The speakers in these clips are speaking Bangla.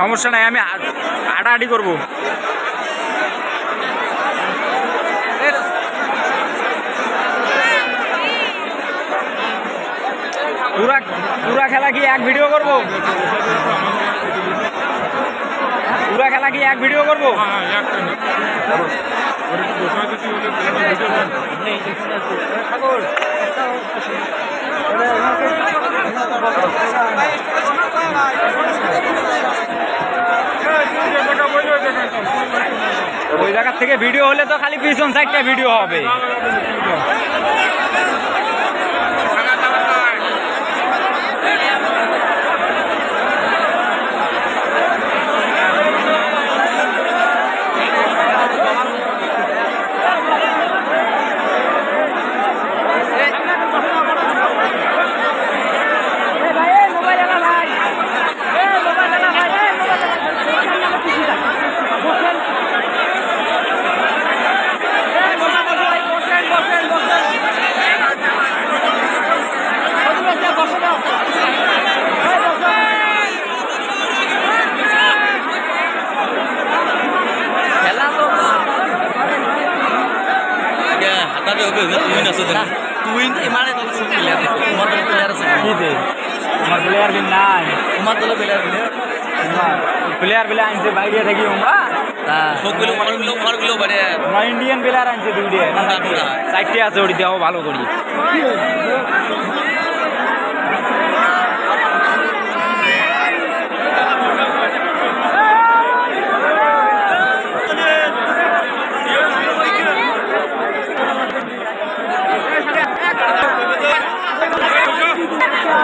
সমস্যা নাই, আমি হাঁটাহাঁটি করবো। পুরা খেলা কি এক ভিডিও করবো? পুরা খেলা কি এক ভিডিও করবো? ওই জায়গার থেকে ভিডিও হলে তো খালি পিছন সাইডটা ভিডিও হবে। প্লেয়ার বেলা আনছে বাইরে থাকি ইন্ডিয়ান প্লেয়ার আনছে দুইটা চারটে আছে, ওটি দেওয়া ভালো করি।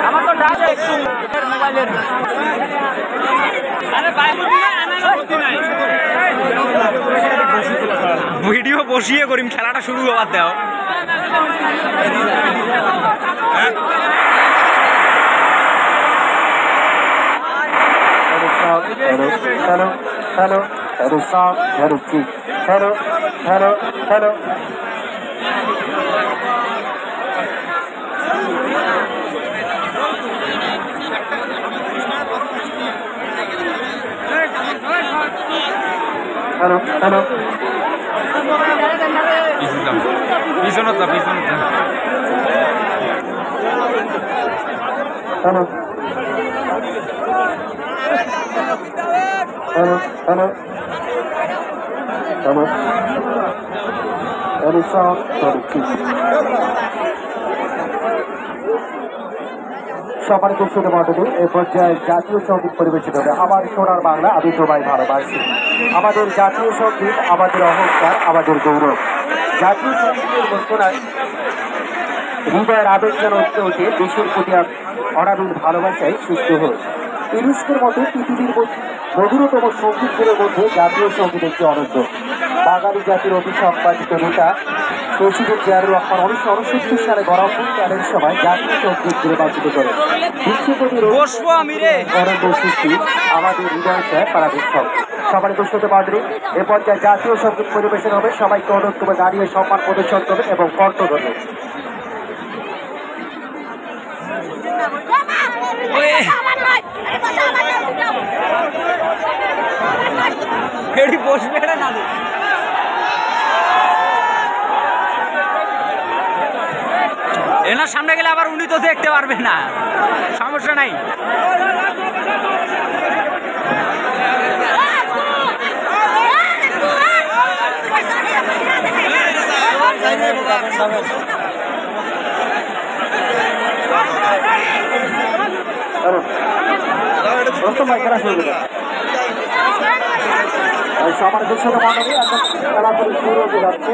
আমার তো ডাক একটু মোবাইলের ভিডিও বসিয়ে করিম, খেলাটা শুরু হওয়ার দাও। Hello, hello. পিছনত যা, পিছনত যা। Hello. Hello, hello. Hello. Hello, sound, hello, kiss. সম্মানিত শ্রোতা মণ্ডলী, এই পর্যায়ে জাতীয় সঙ্গীত পরিবেশিত হবে আমার সোনার বাংলা, আমি তোমায় ভালোবাসি। আমাদের জাতীয় সঙ্গীত আমাদের অহংকার, আমাদের গৌরব। জাতীয় সঙ্গীতের ঘোষণায় হৃদয়ের আবেগ যেন উঠতে ওঠে, দেশের প্রতি অনাবিল ভালোবাসায় সুস্থ হয়। ইউনেস্কোর মতো পৃথিবীর মধুরতম সঙ্গীতগুলোর মধ্যে জাতীয় সঙ্গীত একটি অনন্য। বাঙালি জাতির অভিসম্পাদিত নেতা প্রেসিডেন্ট জিয়াউর রহমান 1969 সালে গণভোট দানের সময় জাতীয় সঙ্গীত নির্বাচিত করেন। বিশ্বকবির অনন্য সৃষ্টি আমাদের হৃদয় পারাবিক্ষম। সম্মানিত শ্রোতা মণ্ডলী, এ পর্যায়ে জাতীয় সঙ্গীত পরিবেশন হবে। সবাইকে অনুরোধ করে দাঁড়িয়ে সম্মান প্রদর্শন করবেন এবং কণ্ঠ ধরবেন। এনার সামনে গেলে আবার উনি তো দেখতে পারবেন না, সমস্যা নাই। সবার দেশের মণ্ডলী এখন খেলাধুলো শুরু হতে যাচ্ছে।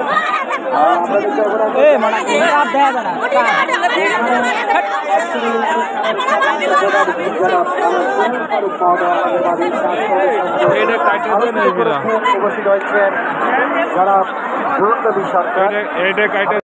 উপস্থিত হয়েছেন যারা সরকার।